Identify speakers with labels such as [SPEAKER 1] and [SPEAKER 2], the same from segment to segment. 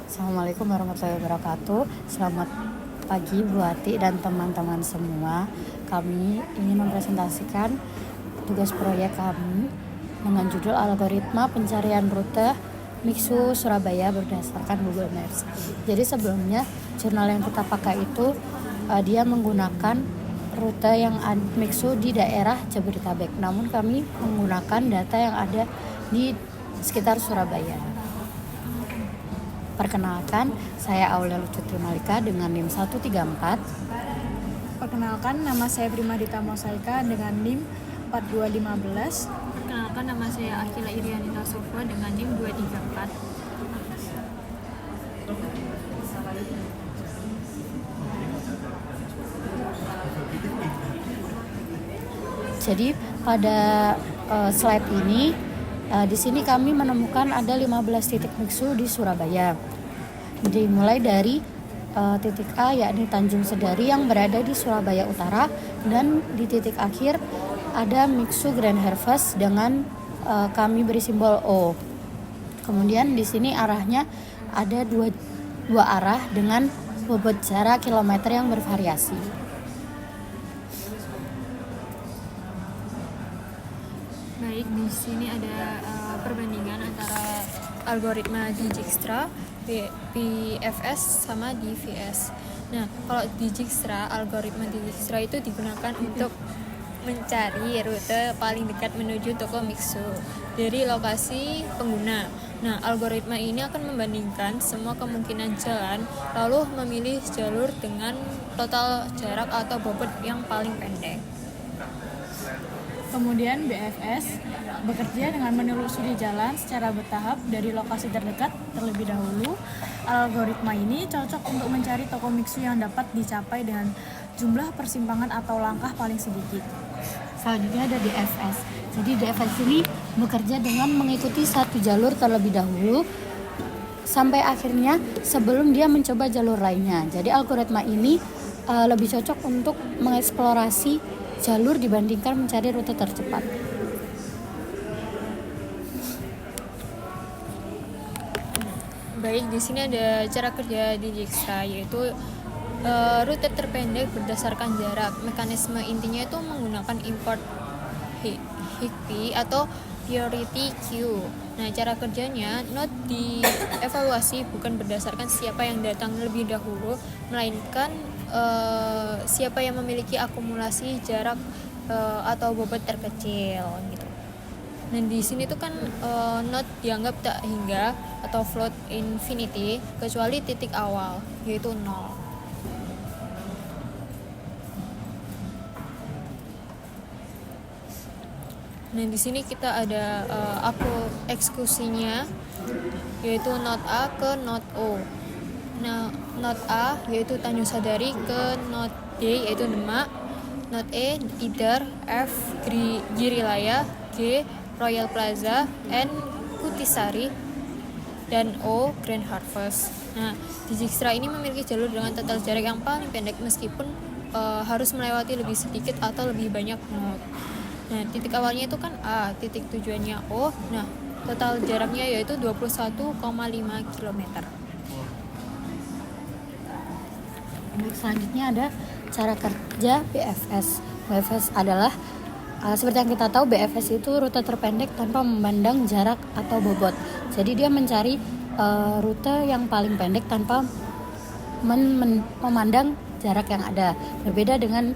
[SPEAKER 1] Assalamualaikum warahmatullahi wabarakatuh. Selamat pagi Bu Ati dan teman-teman semua. Kami ingin mempresentasikan tugas proyek kami dengan judul algoritma pencarian rute Mixu Surabaya berdasarkan Google Maps. Jadi sebelumnya jurnal yang kita pakai itu dia menggunakan rute yang Mixu di daerah Jabodetabek. Namun kami menggunakan data yang ada di sekitar Surabaya. Perkenalkan, saya Aulia Lucutri Malika dengan NIM 134.
[SPEAKER 2] Perkenalkan, nama saya Primadita Mosaika dengan NIM 4215.
[SPEAKER 3] Perkenalkan, nama saya Akila Irianita Sofwa dengan NIM 234.
[SPEAKER 1] Jadi pada slide ini di sini kami menemukan ada 15 titik Mixu di Surabaya. Dimulai dari titik A yakni Tanjung Sedari yang berada di Surabaya Utara, dan di titik akhir ada Mixu Grand Harvest dengan kami beri simbol O. Kemudian di sini arahnya ada dua arah dengan bobot jarak kilometer yang bervariasi.
[SPEAKER 3] Baik, di sini ada perbandingan antara algoritma Dijkstra, PFS sama DVS. Nah, kalau algoritma Dijkstra itu digunakan untuk mencari rute paling dekat menuju toko Mixu dari lokasi pengguna. Nah, algoritma ini akan membandingkan semua kemungkinan jalan, lalu memilih jalur dengan total jarak atau bobot yang paling pendek.
[SPEAKER 2] Kemudian BFS bekerja dengan menelusuri jalan secara bertahap dari lokasi terdekat terlebih dahulu. Algoritma ini cocok untuk mencari toko Mixu yang dapat dicapai dengan jumlah persimpangan atau langkah paling sedikit.
[SPEAKER 1] Selanjutnya ada DFS. Jadi DFS ini bekerja dengan mengikuti satu jalur terlebih dahulu sampai akhirnya sebelum dia mencoba jalur lainnya. Jadi algoritma ini lebih cocok untuk mengeksplorasi jalur dibandingkan mencari rute tercepat.
[SPEAKER 3] Baik, di sini ada cara kerja Dijkstra, yaitu rute terpendek berdasarkan jarak. Mekanisme intinya itu menggunakan import HICP atau priority queue. Nah, cara kerjanya node dievaluasi bukan berdasarkan siapa yang datang lebih dahulu, melainkan siapa yang memiliki akumulasi jarak atau bobot terkecil gitu. Nah, di sini tuh kan node dianggap tak hingga atau float infinity kecuali titik awal yaitu 0. Nah, di sini kita ada eksekusinya yaitu node A ke node O. Nah, node A yaitu Tanjung Sadari ke node D yaitu Demak, node E Idar, F Girilaya, G Royal Plaza, N Kutisari, dan O Grand Harvest. Nah, Dijkstra ini memiliki jalur dengan total jarak yang paling pendek meskipun harus melewati lebih sedikit atau lebih banyak node. Nah, titik awalnya itu kan A, titik tujuannya O. Nah, total jaraknya yaitu 21,5 km.
[SPEAKER 1] Selanjutnya ada cara kerja BFS. BFS adalah seperti yang kita tahu, BFS itu rute terpendek tanpa memandang jarak atau bobot. Jadi dia mencari rute yang paling pendek tanpa memandang jarak yang ada. Berbeda dengan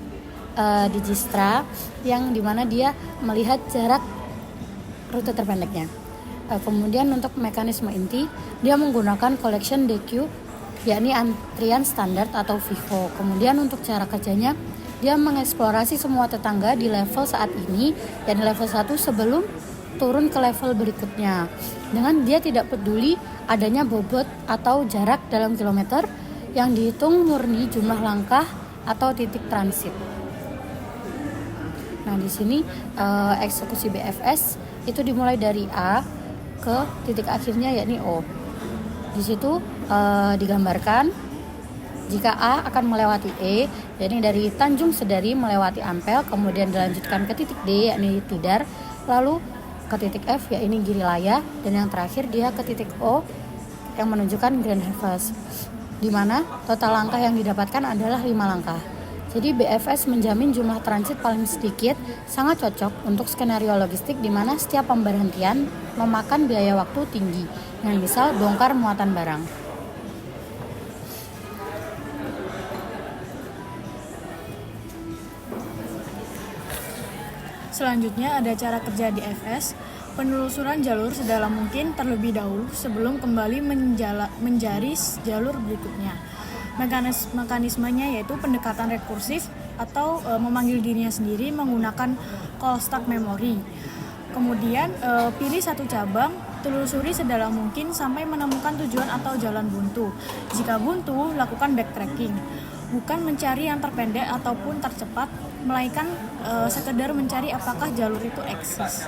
[SPEAKER 1] Dijkstra yang dimana dia melihat jarak rute terpendeknya. Kemudian untuk mekanisme inti, dia menggunakan collection DQ yakni antrian standar atau FIFO. Kemudian untuk cara kerjanya, dia mengeksplorasi semua tetangga di level saat ini dan level 1 sebelum turun ke level berikutnya. Dengan dia tidak peduli adanya bobot atau jarak dalam kilometer, yang dihitung murni jumlah langkah atau titik transit. Nah, di sini eksekusi BFS itu dimulai dari A ke titik akhirnya yakni O. Di situ digambarkan jika A akan melewati E, yakni dari Tanjung Sedari melewati Ampel, kemudian dilanjutkan ke titik D yakni Tidar, lalu ke titik F yakni Girilaya, dan yang terakhir dia ke titik O yang menunjukkan Grand Harvest, di mana total langkah yang didapatkan adalah 5 langkah. Jadi BFS menjamin jumlah transit paling sedikit, sangat cocok untuk skenario logistik di mana setiap pemberhentian memakan biaya waktu tinggi, dengan misal bongkar muatan barang.
[SPEAKER 2] Selanjutnya ada cara kerja DFS, penelusuran jalur sedalam mungkin terlebih dahulu sebelum kembali menjari jalur berikutnya. Mekanismenya yaitu pendekatan rekursif atau memanggil dirinya sendiri menggunakan call stack memory. Kemudian pilih satu cabang, telusuri sedalam mungkin sampai menemukan tujuan atau jalan buntu. Jika buntu, lakukan backtracking. Bukan mencari yang terpendek ataupun tercepat, melainkan sekedar mencari apakah jalur itu eksis.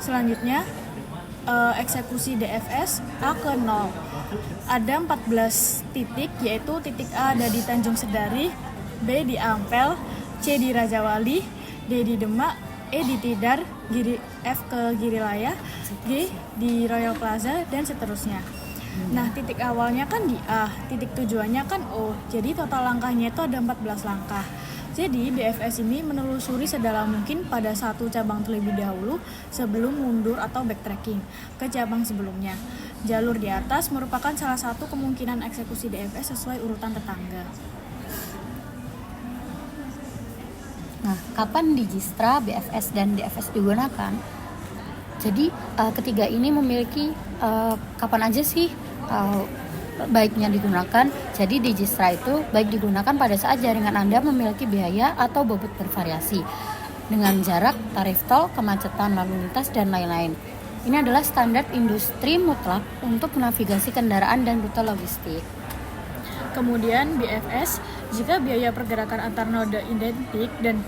[SPEAKER 2] Selanjutnya, eksekusi DFS A ke 0. Ada 14 titik, yaitu titik A ada di Tanjung Sedari, B di Ampel, C di Rajawali, D di Demak, E di Tidar, F ke Girilaya, G di Royal Plaza, dan seterusnya. Nah, titik awalnya kan di A, titik tujuannya kan O, jadi total langkahnya itu ada 14 langkah. Jadi BFS ini menelusuri sedalam mungkin pada satu cabang terlebih dahulu sebelum mundur atau backtracking ke cabang sebelumnya. Jalur di atas merupakan salah satu kemungkinan eksekusi DFS sesuai urutan tetangga.
[SPEAKER 1] Nah, kapan Dijkstra, BFS, dan DFS digunakan? Jadi ketiga ini memiliki kapan aja sih baiknya digunakan. Jadi Dijkstra itu baik digunakan pada saat jaringan Anda memiliki biaya atau bobot bervariasi dengan jarak, tarif tol, kemacetan lalu lintas, dan lain-lain. Ini adalah standar industri mutlak untuk navigasi kendaraan dan rute logistik.
[SPEAKER 2] Kemudian BFS, jika biaya pergerakan antar node identik dan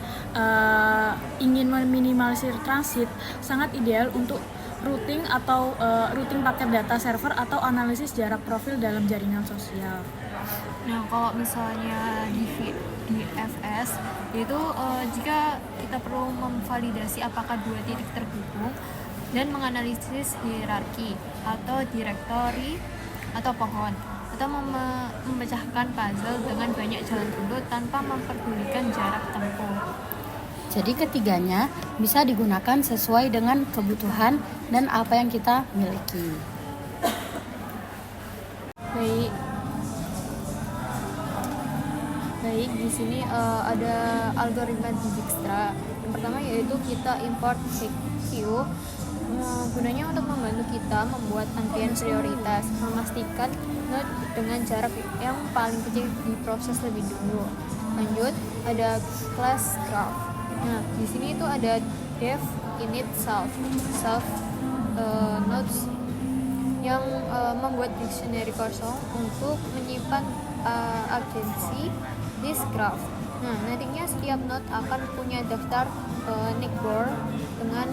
[SPEAKER 2] ingin meminimalisir transit, sangat ideal untuk routing atau routing paket data server atau analisis jarak profil dalam jaringan sosial.
[SPEAKER 3] Nah, kalau misalnya di FS itu jika kita perlu memvalidasi apakah dua titik terhubung dan menganalisis hierarki atau direktori atau pohon, atau memecahkan puzzle dengan banyak jalan buntu tanpa memperdulikan jarak tempuh.
[SPEAKER 1] Jadi ketiganya bisa digunakan sesuai dengan kebutuhan dan apa yang kita miliki.
[SPEAKER 3] Baik, di sini ada algoritma Dijkstra. Yang pertama yaitu kita import HQ. Gunanya untuk membantu kita membuat antrian prioritas, memastikan node dengan jarak yang paling kecil diproses lebih dulu. Lanjut, ada class graph. Nah, di sini itu ada def init self nodes yang membuat dictionary kosong untuk menyimpan agensi this graph. Nah, nantinya setiap node akan punya daftar nickbor dengan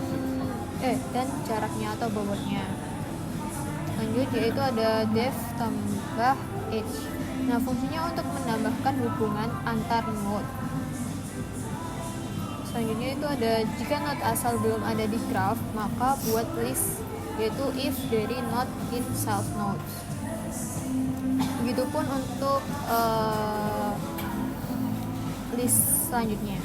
[SPEAKER 3] dan jaraknya atau bobotnya. Lanjut, yaitu ada def tambah edge. Nah, fungsinya untuk menambahkan hubungan antar node. Selanjutnya itu ada jika node asal belum ada di graph, maka buat list, yaitu if dari node in self nodes. Begitupun untuk list selanjutnya.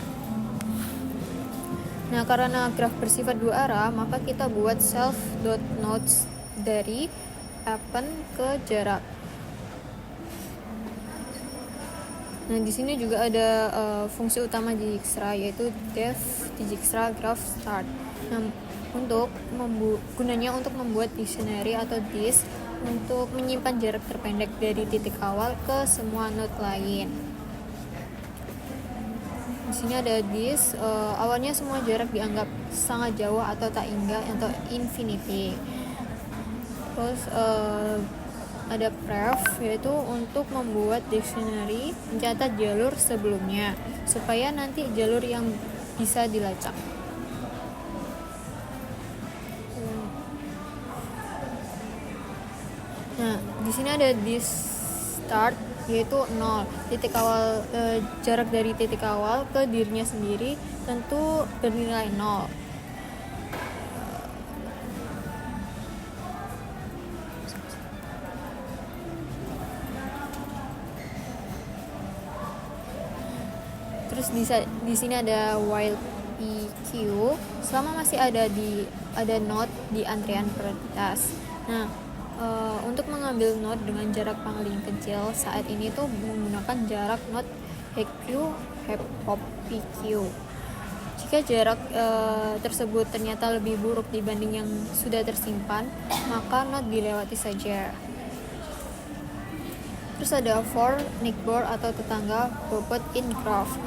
[SPEAKER 3] Nah, karena graph bersifat dua arah, maka kita buat self.nodes dari append ke jarak. Nah, di sini juga ada fungsi utama Dijkstra, yaitu def Dijkstra graph start. Nah, gunanya untuk membuat dictionary atau disk untuk menyimpan jarak terpendek dari titik awal ke semua node lain. Di sini ada disk, awalnya semua jarak dianggap sangat jauh atau tak hingga atau infinity. Terus ada pref, yaitu untuk membuat dictionary, mencatat jalur sebelumnya supaya nanti jalur yang bisa dilacak. Nah, di sini ada disk start, yaitu 0, titik awal, jarak dari titik awal ke dirinya sendiri tentu bernilai 0. Terus di sini ada while PQ, selama masih ada node di antrian prioritas. Nah, untuk mengambil node dengan jarak paling kecil saat ini tuh menggunakan jarak node HQ hop PQ. Jika jarak tersebut ternyata lebih buruk dibanding yang sudah tersimpan, maka node dilewati saja. Terus ada for neighbor atau tetangga proposed in graph.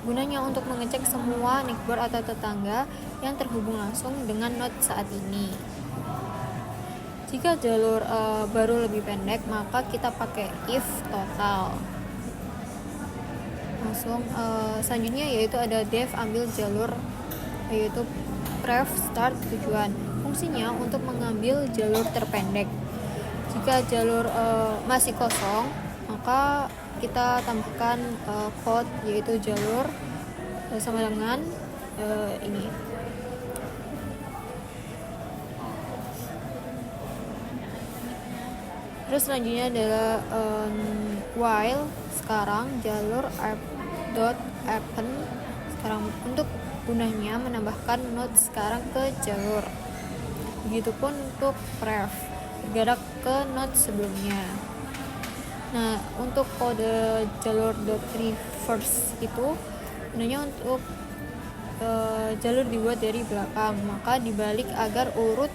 [SPEAKER 3] Gunanya untuk mengecek semua neighbor atau tetangga yang terhubung langsung dengan node saat ini. Jika jalur baru lebih pendek, maka kita pakai if total. Langsung selanjutnya yaitu ada def ambil jalur, yaitu pref start tujuan. Fungsinya untuk mengambil jalur terpendek. Jika jalur masih kosong, maka kita tambahkan code, yaitu jalur sama dengan ini. Terus selanjutnya adalah while sekarang jalur app.appen sekarang untuk gunanya menambahkan node sekarang ke jalur. Begitupun untuk pref bergerak ke node sebelumnya. Nah, untuk kode jalur .reverse itu gunanya untuk jalur dibuat dari belakang, maka dibalik agar urut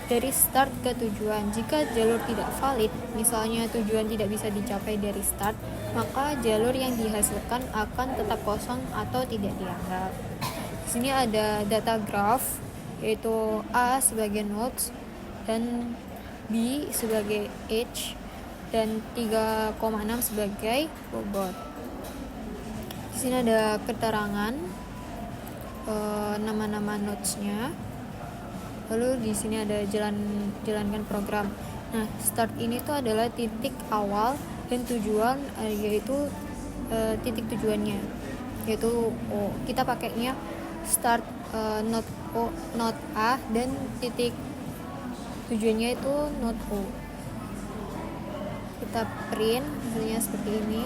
[SPEAKER 3] dari start ke tujuan. Jika jalur tidak valid, misalnya tujuan tidak bisa dicapai dari start, maka jalur yang dihasilkan akan tetap kosong atau tidak dianggap. Di sini ada data graph, yaitu A sebagai nodes dan B sebagai edge dan 3,6 sebagai bobot. Di sini ada keterangan nama-nama nodesnya. Lalu di sini ada jalankan program. Nah, start ini tuh adalah titik awal dan tujuan, yaitu titik tujuannya, yaitu O. Kita pakainya start node A dan titik tujuannya itu node O. Kita print hasilnya seperti ini.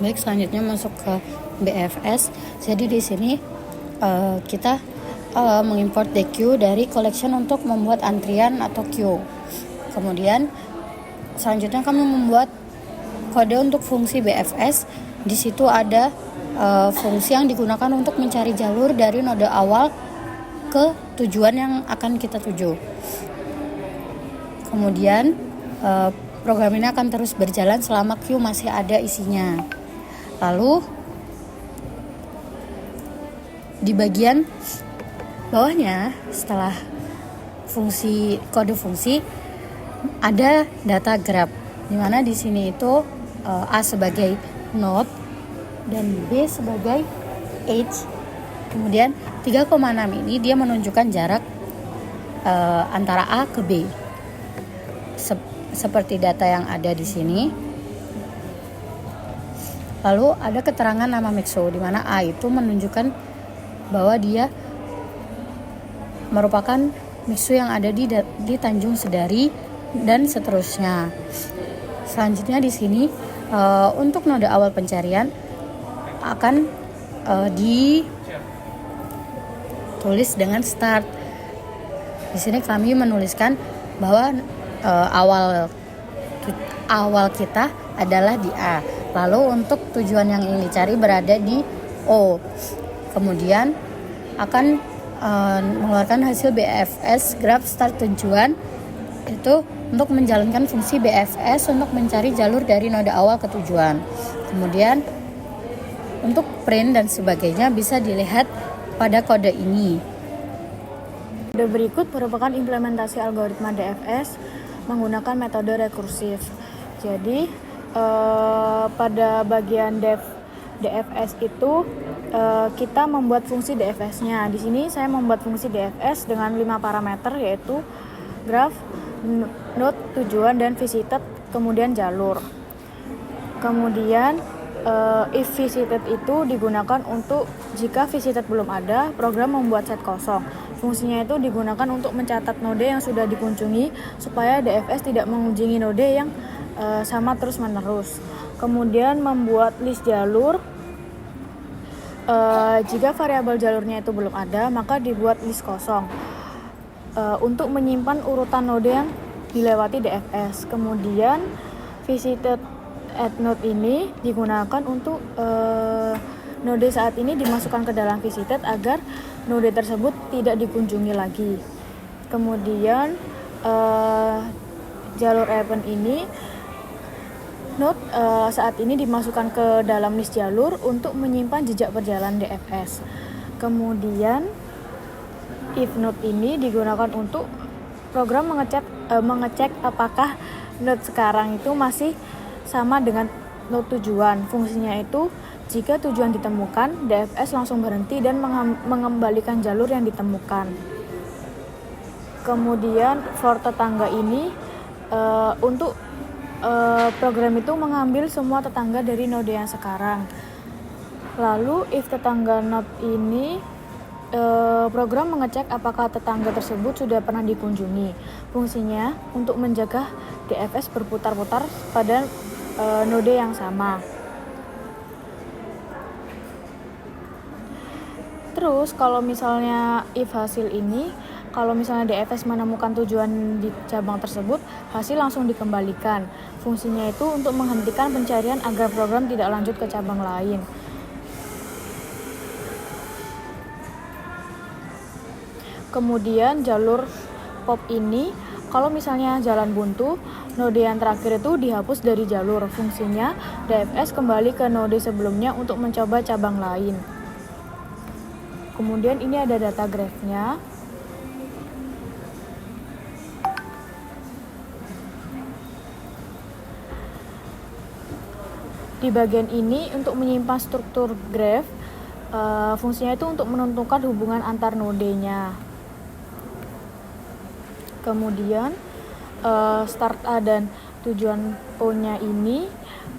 [SPEAKER 1] Baik, selanjutnya masuk ke BFS. Jadi di sini kita mengimport DQ dari collection untuk membuat antrian atau queue. Kemudian selanjutnya kami membuat kode untuk fungsi BFS. Di situ ada fungsi yang digunakan untuk mencari jalur dari node awal ke tujuan yang akan kita tuju. Kemudian program ini akan terus berjalan selama queue masih ada isinya. Lalu di bagian bawahnya setelah kode fungsi ada data graph, di mana di sini itu A sebagai node dan B sebagai edge. Kemudian 3,6 ini dia menunjukkan jarak antara A ke B. Seperti data yang ada di sini. Lalu ada keterangan nama Mixo, di mana A itu menunjukkan bahwa dia merupakan Mixo yang ada di Tanjung Sedari dan seterusnya. Selanjutnya di sini untuk node awal pencarian akan ditulis dengan start. Di sini kami menuliskan bahwa awal kita adalah di A. Lalu untuk tujuan yang ingin dicari berada di O. Kemudian akan mengeluarkan hasil BFS graph start tujuan, itu untuk menjalankan fungsi BFS untuk mencari jalur dari node awal ke tujuan. Kemudian untuk print dan sebagainya bisa dilihat pada kode ini.
[SPEAKER 2] Kode berikut merupakan implementasi algoritma DFS menggunakan metode rekursif. Jadi pada bagian DFS itu kita membuat fungsi DFS-nya. Di sini saya membuat fungsi DFS dengan 5 parameter, yaitu graph, node, tujuan, dan visited, kemudian jalur. Kemudian if visited itu digunakan untuk jika visited belum ada, program membuat set kosong. Fungsinya itu digunakan untuk mencatat node yang sudah dikunjungi supaya DFS tidak mengunjungi node yang sama terus-menerus. Kemudian membuat list jalur. Jika variabel jalurnya itu belum ada, maka dibuat list kosong untuk menyimpan urutan node yang dilewati DFS. Kemudian visited at node ini digunakan untuk node saat ini dimasukkan ke dalam visited agar node tersebut tidak dikunjungi lagi. Kemudian jalur event ini node saat ini dimasukkan ke dalam list jalur untuk menyimpan jejak perjalanan DFS. Kemudian if node ini digunakan untuk program mengecek apakah node sekarang itu masih sama dengan node tujuan. Fungsinya itu jika tujuan ditemukan, DFS langsung berhenti dan mengembalikan jalur yang ditemukan. Kemudian for tetangga ini untuk program itu mengambil semua tetangga dari node yang sekarang. Lalu if tetangga node ini program mengecek apakah tetangga tersebut sudah pernah dikunjungi. Fungsinya untuk menjaga DFS berputar-putar pada node yang sama. Terus kalau misalnya if hasil ini, kalau misalnya DFS menemukan tujuan di cabang tersebut, hasil langsung dikembalikan. Fungsinya itu untuk menghentikan pencarian agar program tidak lanjut ke cabang lain. Kemudian jalur pop ini, kalau misalnya jalan buntu, node yang terakhir itu dihapus dari jalur. Fungsinya DFS kembali ke node sebelumnya untuk mencoba cabang lain. Kemudian ini ada data graph-nya. Di bagian ini untuk menyimpan struktur graph, fungsinya itu untuk menentukan hubungan antar nodenya. Kemudian start A dan tujuan O-nya ini,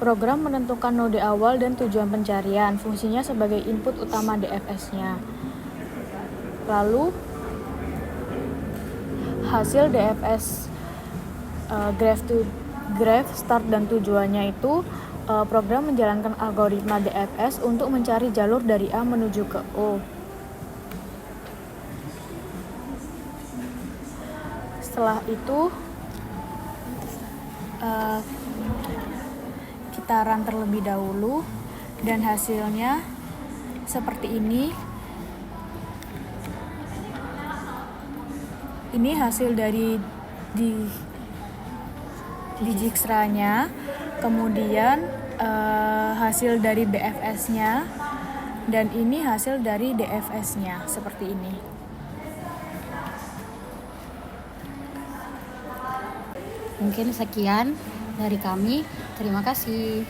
[SPEAKER 2] program menentukan node awal dan tujuan pencarian. Fungsinya sebagai input utama DFS-nya. Lalu hasil DFS graph start dan tujuannya itu, program menjalankan algoritma DFS untuk mencari jalur dari A menuju ke O. Setelah itu kita run terlebih dahulu dan hasilnya seperti ini. Ini hasil dari Dijkstra-nya, kemudian hasil dari BFS-nya, dan ini hasil dari DFS-nya seperti ini.
[SPEAKER 1] Mungkin sekian dari kami. Terima kasih.